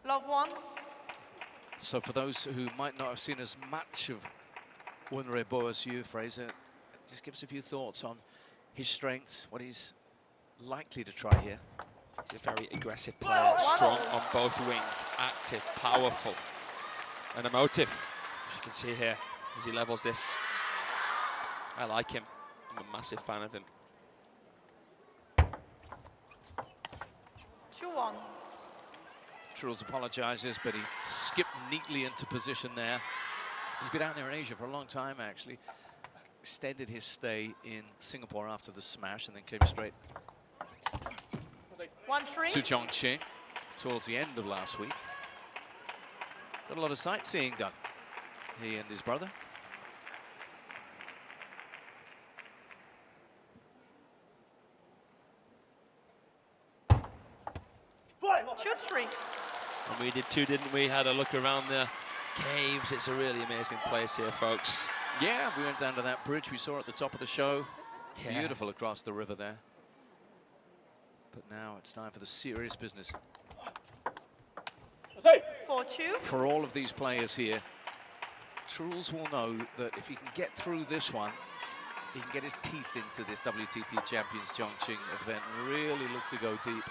Love 1. So for those who might not have seen as much of Ruibo as you, Fraser, just give us a few thoughts on his strengths, what he's likely to try here. He's a very aggressive player, strong on both wings, active, powerful, and emotive, as you can see here, as he levels this. I like him. I'm a massive fan of him. 2-1. Truls apologizes, but he skipped neatly into position there. He's been out there in Asia for a long time, actually. Extended his stay in Singapore after the smash and then came straight 1-3. to Chongqing towards the end of last week. Got a lot of sightseeing done, he and his brother. Shoot 3. And we did too, didn't we? Had a look around the caves. It's a really amazing place here, folks. Yeah, we went down to that bridge we saw at the top of the show. Yeah. Beautiful across the river there. But now it's time for the serious business. 4-2. For all of these players here, Truls will know that if he can get through this one, he can get his teeth into this WTT Champions Chongqing event and really look to go deep.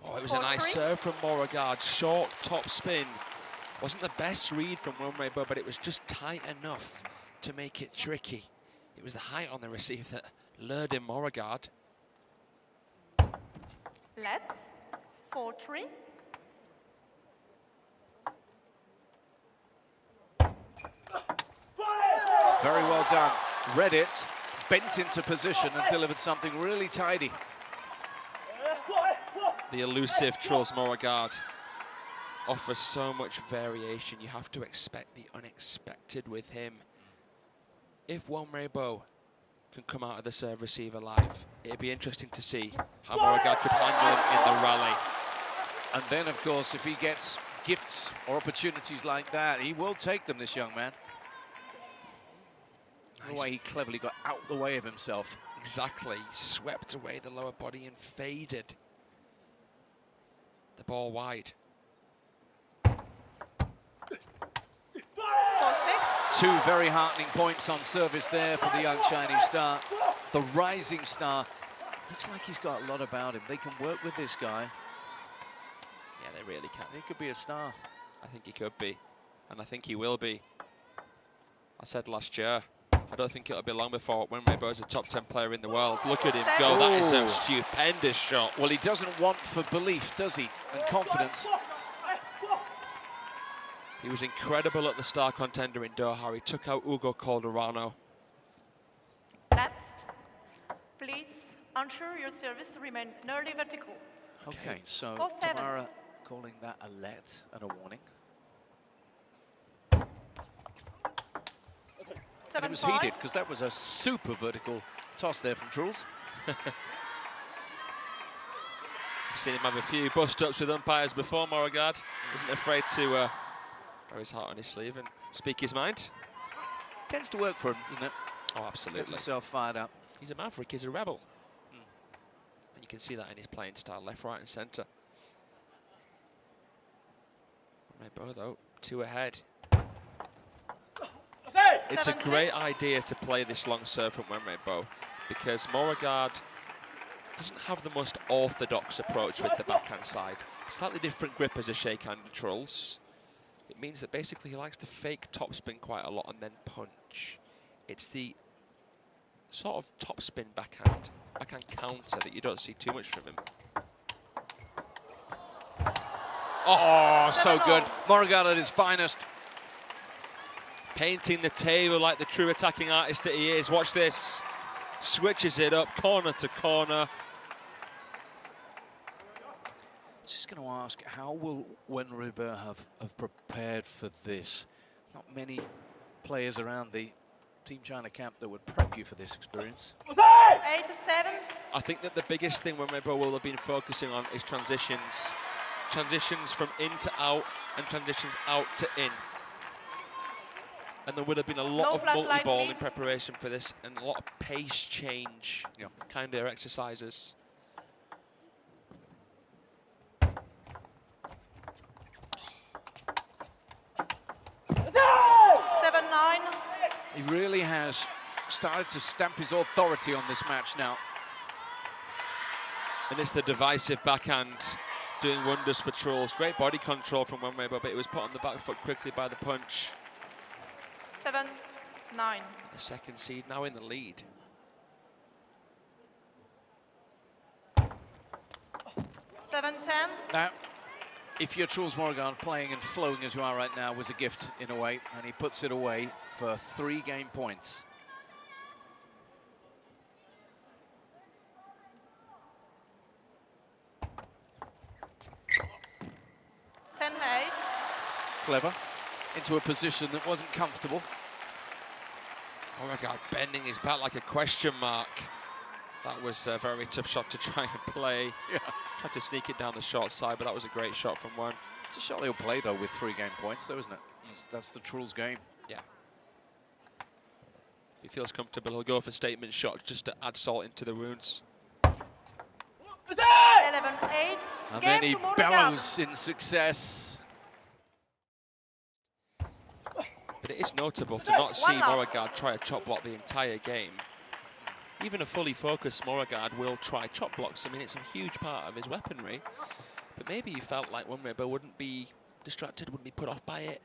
Oh, it was a nice serve from Moregard. Short top spin. Wasn't the best read from Ruibo, but it was just tight enough to make it tricky. It was the height on the receive that lured in Moregard. Let's. 4-3. Very well done. Read it, bent into position and delivered something really tidy. The elusive Truls Moregard offers so much variation. You have to expect the unexpected with him. If Ruibo can come out of the serve receive alive, it'd be interesting to see how Moregard could handle him in the rally. And then, of course, if he gets gifts or opportunities like that, he will take them, this young man. The way he cleverly got out the way of himself. Exactly. He swept away the lower body and faded the ball wide. 4-6. Two very heartening points on service there for the young Chinese star. The rising star. Looks like he's got a lot about him. They can work with this guy. Yeah, they really can. He could be a star. I think he could be, and I think he will be. I said last year, I don't think it'll be long before Ruibo is a top 10 player in the world. Look at him go. That is a stupendous shot. Well, he doesn't want for belief, does he? And confidence. He was incredible at the star contender in Doha. He took out Ugo Calderano. Let's. Please ensure your service to remain nearly vertical. Okay, so 4-7. Tamara calling that a let and a warning. And it was heated because that was a super vertical toss there from Truls. I've seen him have a few bust-ups with umpires before. Moregard isn't afraid to wear his heart on his sleeve and speak his mind. Tends to work for him, doesn't it? Oh, absolutely. Gets himself fired up. He's a maverick, he's a rebel. And you can see that in his playing style, left, right and centre. Ruibo though, 2 ahead. It's a great idea to play this long serve from Ruibo because Moregard doesn't have the most orthodox approach with the backhand side. Slightly different grip as a shakehand Truls. It means that basically he likes to fake topspin quite a lot and then punch. It's the sort of topspin backhand counter that you don't see too much from him. Oh, so good. Moregard at his finest. Painting the table like the true attacking artist that he is. Watch this. Switches it up, corner to corner. Just going to ask, how will Ruibo have prepared for this? Not many players around the Team China camp that would prep you for this experience. 8-7. I think that the biggest thing Ruibo will have been focusing on is transitions. Transitions from in to out and transitions out to in. And there would have been a lot No of flashlight, multi-ball in please. preparation for this and a lot of pace change kind of exercises. 7-9. He really has started to stamp his authority on this match now. And it's the divisive backhand doing wonders for Truls. Great body control from Ruibo, but it was put on the back foot quickly by the punch. 7-9. The second seed now in the lead. 7-10. Now, if you're Truls Moregard, playing and flowing as you are right now was a gift in a way, and he puts it away for 3 game points. Clever, into a position that wasn't comfortable. Moregard bending his back like a question mark. That was a very tough shot to try and play. Yeah. Tried to sneak it down the short side, but that was a great shot from one. It's a shot he'll play, though, with 3 game points, though, isn't it? That's the Truls game. Yeah. He feels comfortable. He'll go for statement shot just to add salt into the wounds. 11-8. And Game then he to Moregard. bellows in success. But it is notable to not see Moregard try a chop block the entire game. Even a fully focused Moregard will try chop blocks. I mean, it's a huge part of his weaponry. But maybe he felt like Ruibo wouldn't be distracted, wouldn't be put off by it.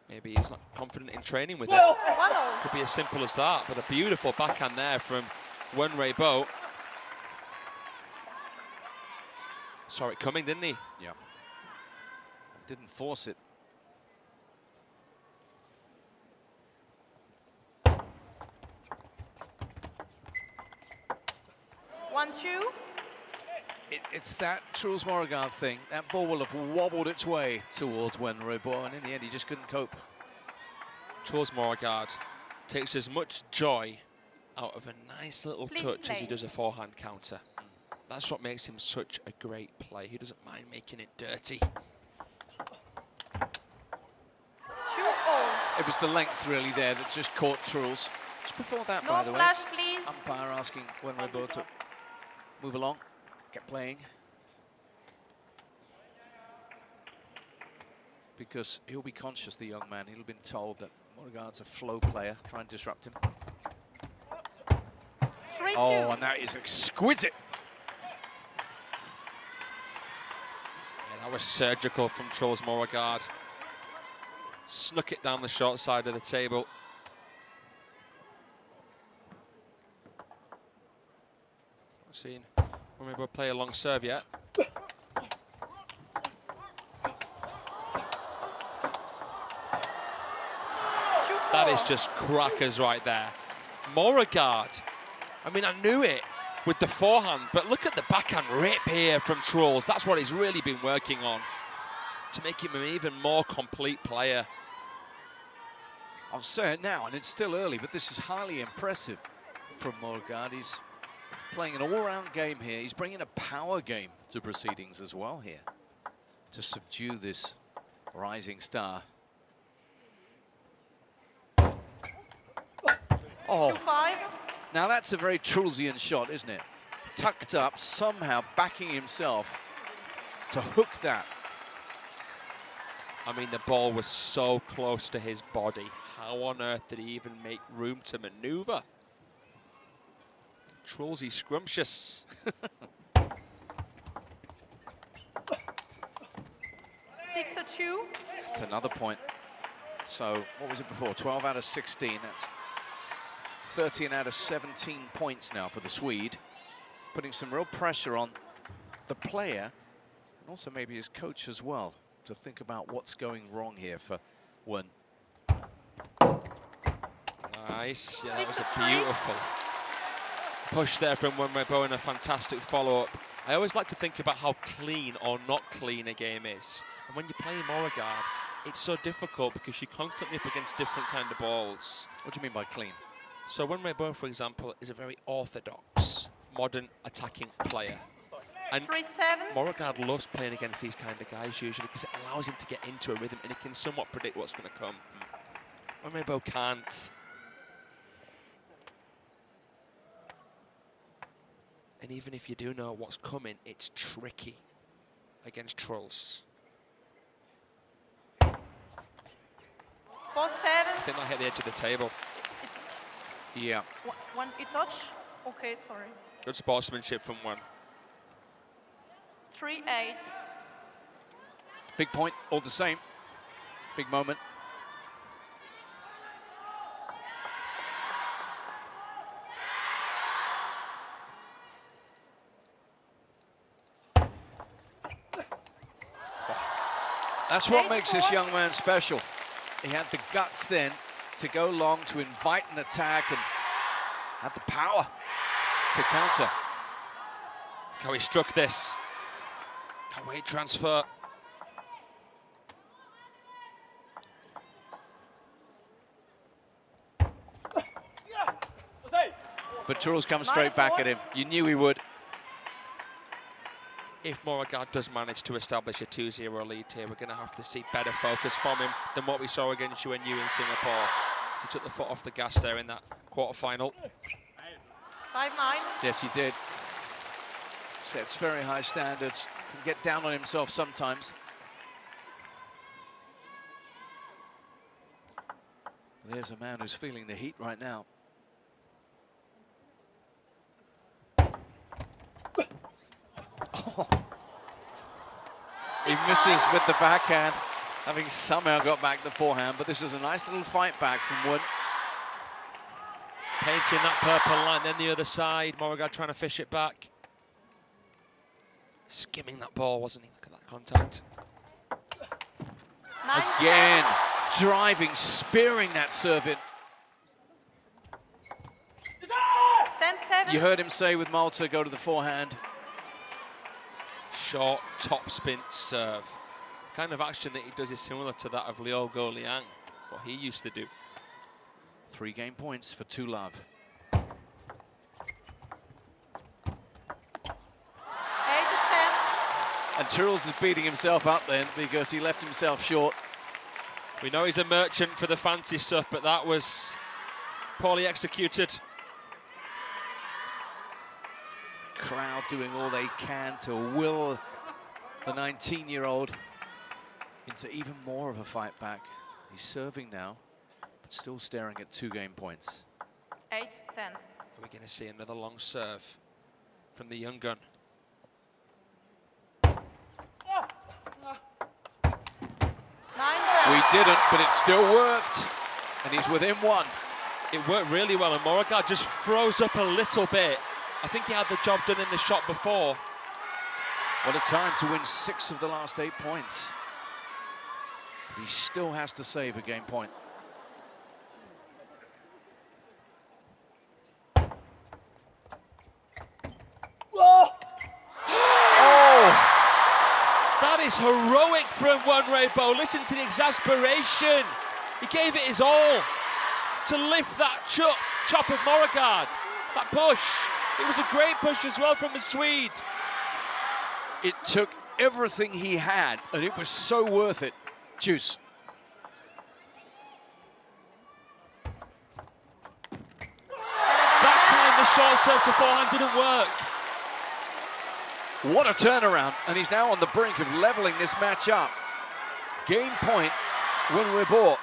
Maybe he's not confident in training with it. Could be as simple as that. But a beautiful backhand there from Ruibo. Saw it coming, didn't he? Yeah. Didn't force it. It's that Truls Moregard thing. That ball will have wobbled its way towards Ruibo, and in the end, he just couldn't cope. Truls Moregard takes as much joy out of a nice little touch as he does a forehand counter. That's what makes him such a great player. He doesn't mind making it dirty. 2-0. It was the length, really, there that just caught Truls. Just before that, No by the flash, way, please. umpire asking Ruibo to move along, get playing. Because he'll be conscious, the young man. He'll have been told that Moregard's a flow player. Try and disrupt him. 3-2. Oh, and that is exquisite. Yeah, that was surgical from Truls Moregard. Snuck it down the short side of the table. Not seen Ruibo play a long serve yet. That is just crackers right there. Moregard, I mean, I knew it with the forehand, but look at the backhand rip here from Truls. That's what he's really been working on to make him an even more complete player. I'll say it now, and it's still early, but this is highly impressive from Moregard. He's playing an all-round game here. He's bringing a power game to proceedings as well here to subdue this rising star. Oh, 2-5. now that's a very Trulsian shot, isn't it? Tucked up, somehow backing himself to hook that. I mean, the ball was so close to his body. How on earth did he even make room to maneuver? Trulsy scrumptious. 6-2. That's another point. So, what was it before? 12 out of 16. That's 13 out of 17 points now for the Swede. Putting some real pressure on the player, and also maybe his coach as well, to think about what's going wrong here for one. Nice. Yeah, that was a beautiful push there from Ruibo and a fantastic follow-up. I always like to think about how clean or not clean a game is. And when you play Moregard, it's so difficult because you're constantly up against different kind of balls. What do you mean by clean? So Ruibo, for example, is a very orthodox, modern attacking player. And 3-7. Moregard loves playing against these kind of guys usually because it allows him to get into a rhythm and he can somewhat predict what's going to come. Ruibo can't. And even if you do know what's coming, it's tricky against Truls. 4-7. I think that hit the edge of the table. Yeah. One touch. Okay, sorry. Good sportsmanship from one. 3-8. Big point, all the same. Big moment. That's what makes this young man special. He had the guts then to go long, to invite an attack, and had the power to counter. How he struck this. A weight transfer. But Truls comes straight back at him. You knew he would. If Moregard does manage to establish a 2-0 lead here, we're going to have to see better focus from him than what we saw against UNU in Singapore. He took the foot off the gas there in that quarter-final. 5-9. Yes, he did. Sets very high standards. Can get down on himself sometimes. There's a man who's feeling the heat right now. Oh. He misses with the backhand, having somehow got back the forehand, but this is a nice little fight back from Wood. Painting that purple line, then the other side. Moregard trying to fish it back. Skimming that ball, wasn't he? Look at that contact. Again, driving, spearing that serve in. 10-7. You heard him say with Malta, go to the forehand. Short topspin serve. Kind of action that he does is similar to that of Liu Liang, what he used to do. 3 game points for Tulab. 8-10. And Truls is beating himself up then because he left himself short. We know he's a merchant for the fancy stuff, but that was poorly executed. Crowd doing all they can to will the 19-year-old into even more of a fight back. He's serving now, but still staring at 2 game points. 8-10. Are we going to see another long serve from the young gun? We didn't, but it still worked. And he's within 1. It worked really well, and Moregard just froze up a little bit. I think he had the job done in the shot before. What a time to win 6 of the last 8 points. But he still has to save a game point. Oh! That is heroic from Ruibo. Listen to the exasperation. He gave it his all to lift that chop of Moregard. That push. It was a great push as well from the Swede. It took everything he had, and it was so worth it. Juice. That time the short serve to forehand didn't work. What a turnaround, and he's now on the brink of leveling this match up. Game point, Ruibo.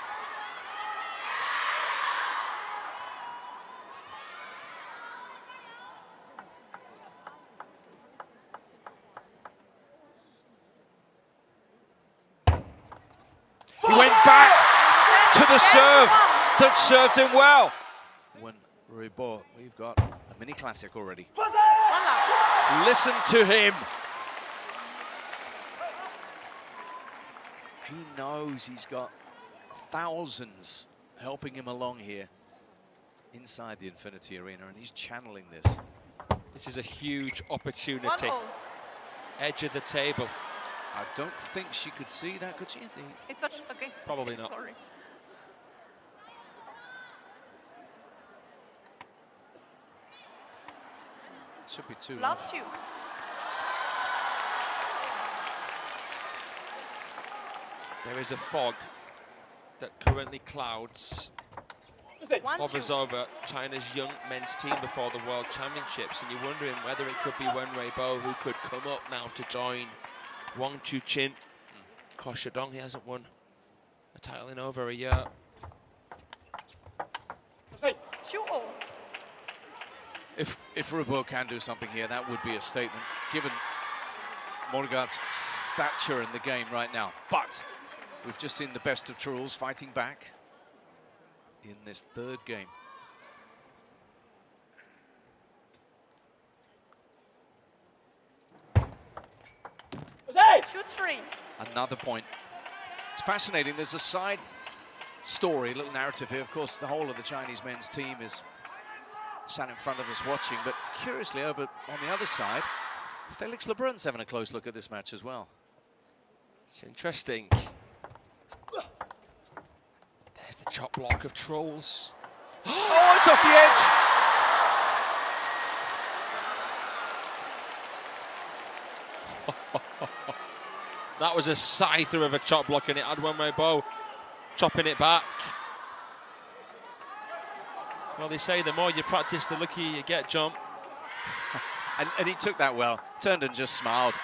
He went back to the serve that served him well. When Ruibo, we've got a mini classic already. Listen to him. He knows he's got thousands helping him along here inside the Infinity Arena, and he's channeling this. This is a huge opportunity. Edge of the table. I don't think she could see that, could she? It's such, okay. Probably not. Sorry. Should be 2 Love left. you. There is a fog that currently clouds, 1-2. hovers over China's young men's team before the World Championships, and you're wondering whether it could be Ruibo who could come up now to join Wang Chuqin. Koshadong, he hasn't won a title in over a year. 2-0. If Ruibo can do something here, that would be a statement, given Moregard's stature in the game right now. But we've just seen the best of Truls fighting back in this third game. Jose! 2-3. Another point. It's fascinating. There's a side story, a little narrative here. Of course, the whole of the Chinese men's team is sat in front of us watching, but curiously over on the other side, Felix Lebrun's having a close look at this match as well. It's interesting. There's the chop block of Truls. Oh, it's off the edge! That was a scyther of a chop block, and it had Ruibo chopping it back. Well, they say the more you practice, the luckier you get, John. and he took that well. Turned and just smiled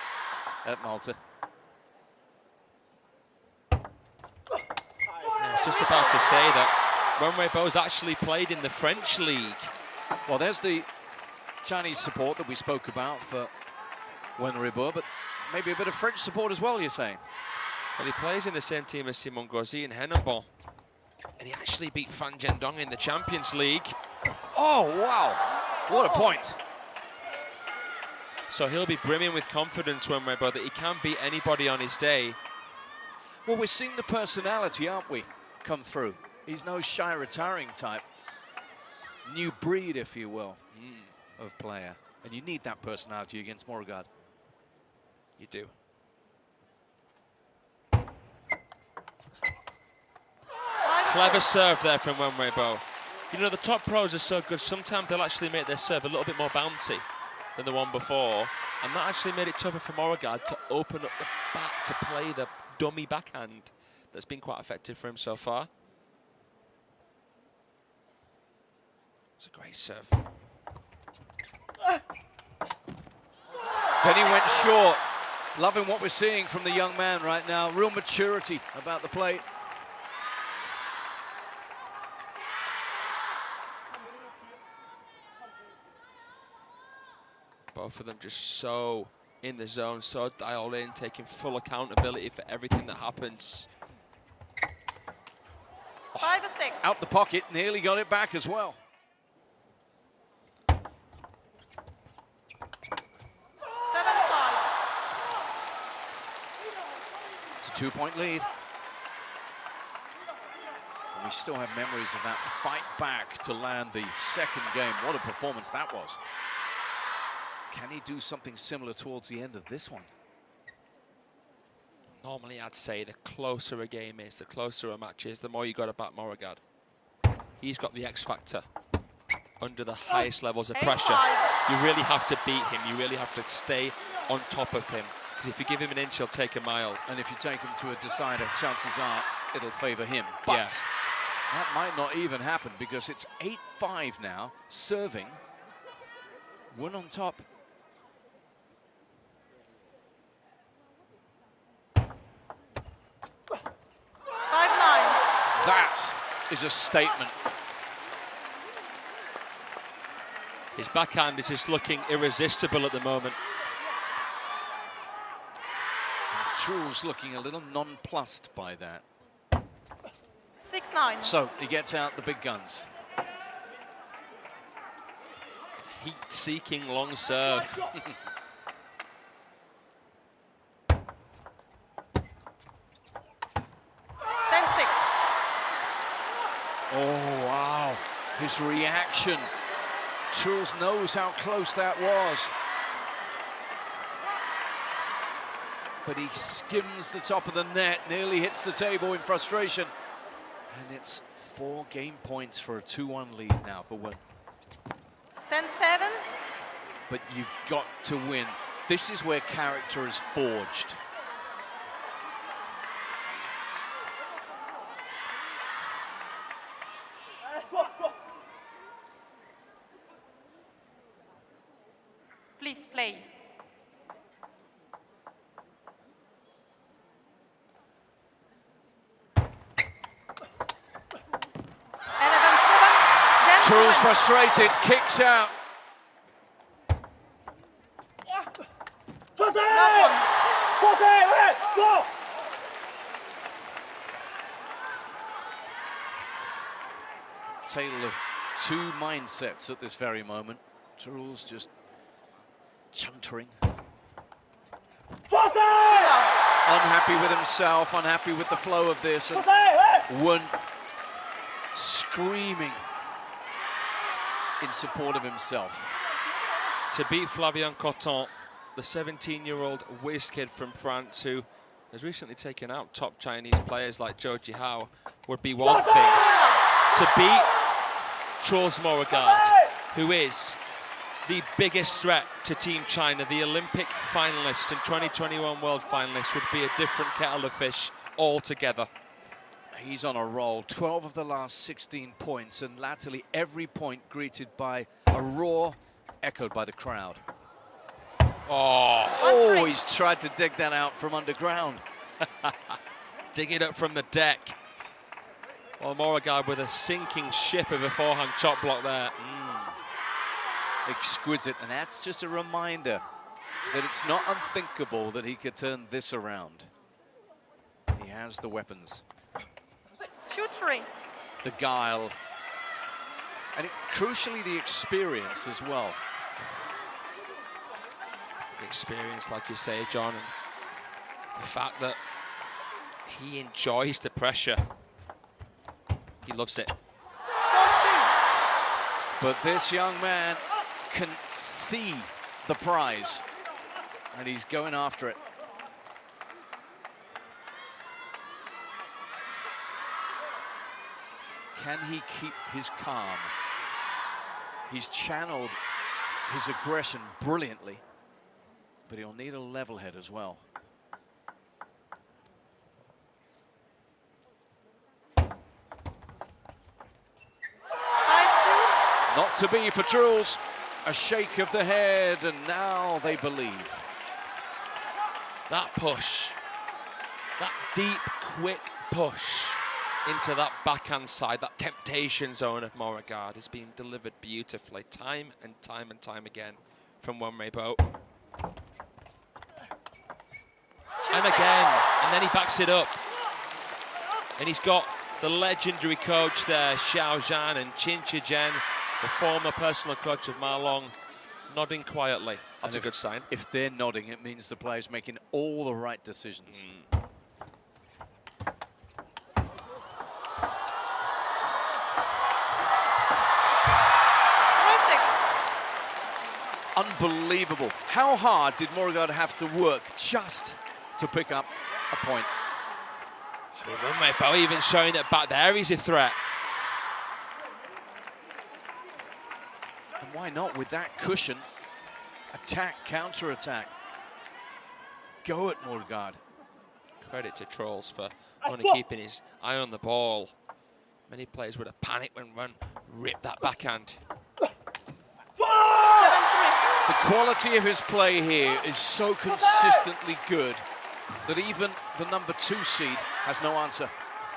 at Malta. I was just about to say that Ruibo's actually played in the French league. Well, there's the Chinese support that we spoke about for Ruibo, but maybe a bit of French support as well, you're saying? Well, he plays in the same team as Simon Gauzy in Hennenbon. And he actually beat Fan Zhendong in the Champions League. Oh, wow. What a point. So he'll be brimming with confidence, Ruibo, that he can beat anybody on his day. Well, we're seeing the personality, aren't we, come through. He's no shy, retiring type. New breed, if you will, of player. And you need that personality against Moregard. You do. Clever serve there from Ruibo. You know, the top pros are so good, sometimes they'll actually make their serve a little bit more bouncy than the one before. And that actually made it tougher for Moregard to open up the back to play the dummy backhand that's been quite effective for him so far. It's a great serve. Then he went short. Loving what we're seeing from the young man right now. Real maturity about the play. Both of them just so in the zone, so dialed in, taking full accountability for everything that happens. 5-6. Out the pocket, nearly got it back as well. 7-5. It's a 2-point lead. And we still have memories of that fight back to land the second game. What a performance that was. Can he do something similar towards the end of this one? Normally, I'd say the closer a game is, the closer a match is, the more you got to back Moregard. He's got the X factor under the highest levels of pressure. You really have to beat him. You really have to stay on top of him. Because if you give him an inch, he'll take a mile. And if you take him to a decider, chances are it'll favor him. But yeah, that might not even happen because it's 8-5 now, serving. One on top. 5-9. That is a statement. his backhand is just looking irresistible at the moment. Truls looking a little nonplussed by that. 6-9. So he gets out the big guns. Heat-seeking long serve. 10-6. Oh, wow. His reaction. Truls knows how close that was. But he skims the top of the net, nearly hits the table in frustration. And it's 4 game points for a 2-1 lead now for Win. 10-7. But you've got to win. This is where character is forged. Please play. 11-7. Truls frustrated, kicks out. Tale of two mindsets at this very moment. Truls just chuntering. Unhappy with himself, unhappy with the flow of this, and one screaming in support of himself. To beat Flavien Coton, the 17-year-old whiz kid from France who has recently taken out top Chinese players like Zhou Jihao, would be one thing. To beat Truls Moregard, who is the biggest threat to Team China, the Olympic finalist and 2021 world finalist, would be a different kettle of fish altogether. He's on a roll, 12 of the last 16 points, and latterly every point greeted by a roar echoed by the crowd. Oh, he's tried to dig that out from underground. Dig it up from the deck. Well, Moregard with a sinking ship of a forehand chop block there. Exquisite, and that's just a reminder that it's not unthinkable that he could turn this around. He has the weapons. 2-3. The guile, and crucially the experience as well. The experience, like you say, John, and the fact that he enjoys the pressure. He loves it. 4-2. But this young man can see the prize, and he's going after it. Can he keep his calm? He's channeled his aggression brilliantly, but he'll need a level head as well. Not to be for Truls. A shake of the head, and now they believe. That push, that deep, quick push into that backhand side, that temptation zone of Moregard is being delivered beautifully, time and time and time again from Ruibo. And again, and then he backs it up. And he's got the legendary coach there, Xiao Zhan and Qin Zhen, the former personal coach of Ma Long, nodding quietly. That's a good sign. If they're nodding, it means the player's making all the right decisions. Unbelievable. How hard did Moregard have to work just to pick up a point? I mean, Ruibo even showing that back there he's a threat. And why not with that cushion? Attack, counter-attack. Go at Moregard. Credit to Truls for only keeping his eye on the ball. Many players would have panicked when Run ripped that backhand. The quality of his play here is so consistently good that even the number 2 seed has no answer.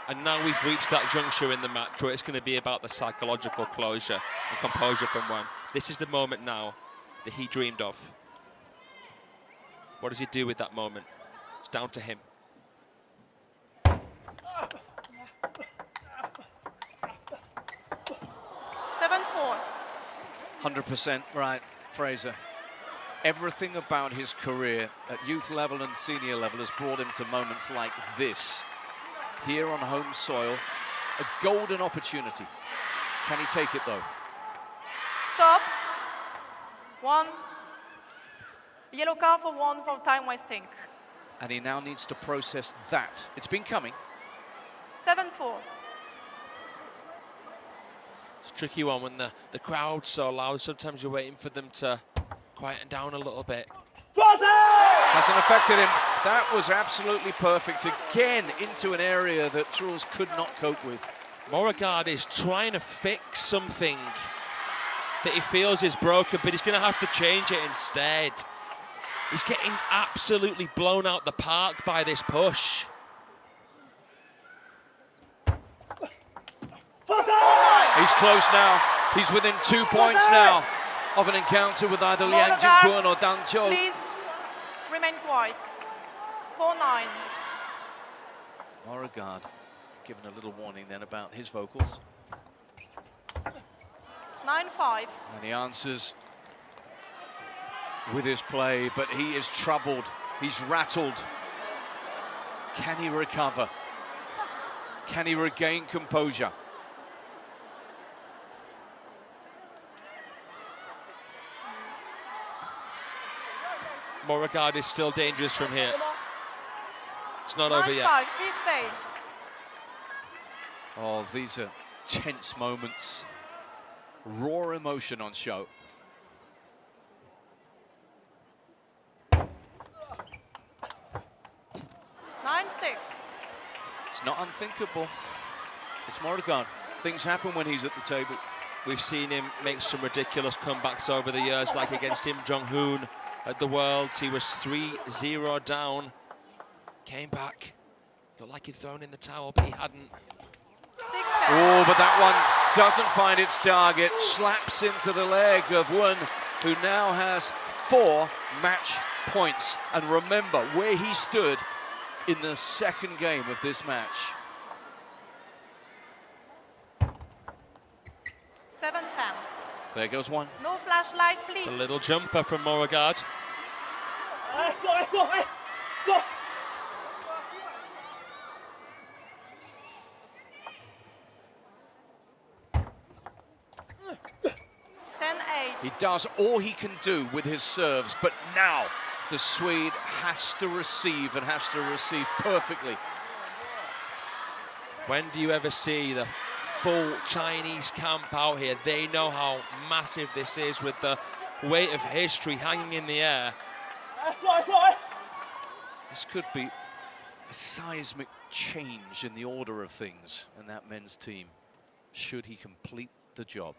And now we've reached that juncture in the match where it's going to be about the psychological closure and composure from Run. This is the moment now that he dreamed of. What does he do with that moment? It's down to him. 7-4. 100% right, Fraser. Everything about his career at youth level and senior level has brought him to moments like this. Here on home soil, a golden opportunity. Can he take it though? Stop. 1. Yellow card for 1 for time wasting. And he now needs to process that. It's been coming. 7-4. It's a tricky one when the crowd's so loud. Sometimes you're waiting for them to quieten down a little bit. Hasn't affected him. That was absolutely perfect. Again, into an area that Truls could not cope with. Moregard is trying to fix something that he feels is broken, but he's going to have to change it instead. He's getting absolutely blown out the park by this push. He's close now. He's within 2 points now of an encounter with either Liang Jinkun or Dan Chou. Please remain quiet. 4-9. Moregard given a little warning then about his vocals. 9-5. And he answers with his play, but he is troubled. He's rattled. Can he recover? Can he regain composure? Moregard is still dangerous from here. It's not over yet. 9-5, 50. Oh, these are tense moments. Raw emotion on show. It's not unthinkable. It's Moregard. Things happen when he's at the table. We've seen him make some ridiculous comebacks over the years, like against Kim Jong-hoon at the Worlds. He was 3-0 down, came back, looked like he'd thrown in the towel, but he hadn't. Oh, but that one doesn't find its target, slaps into the leg of Wun, who now has 4 match points. And remember where he stood in the second game of this match. 7-10. There goes one. No flashlight, please. A little jumper from Moregard. He does all he can do with his serves, but now the Swede has to receive and has to receive perfectly. When do you ever see the full Chinese camp out here? They know how massive this is with the weight of history hanging in the air. This could be a seismic change in the order of things in that men's team, should he complete the job.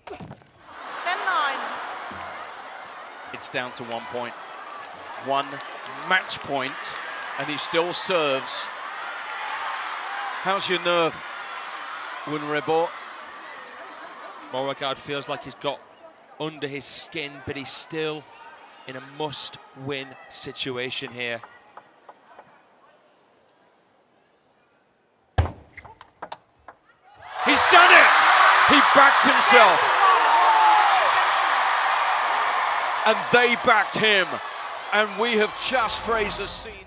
10-9. It's down to 1 point. 1 match point, and he still serves. How's your nerve, Ruibo? Moregard feels like he's got under his skin, but he's still in a must-win situation here. He's done it! He backed himself. And they backed him. And we have just, Fraser, seen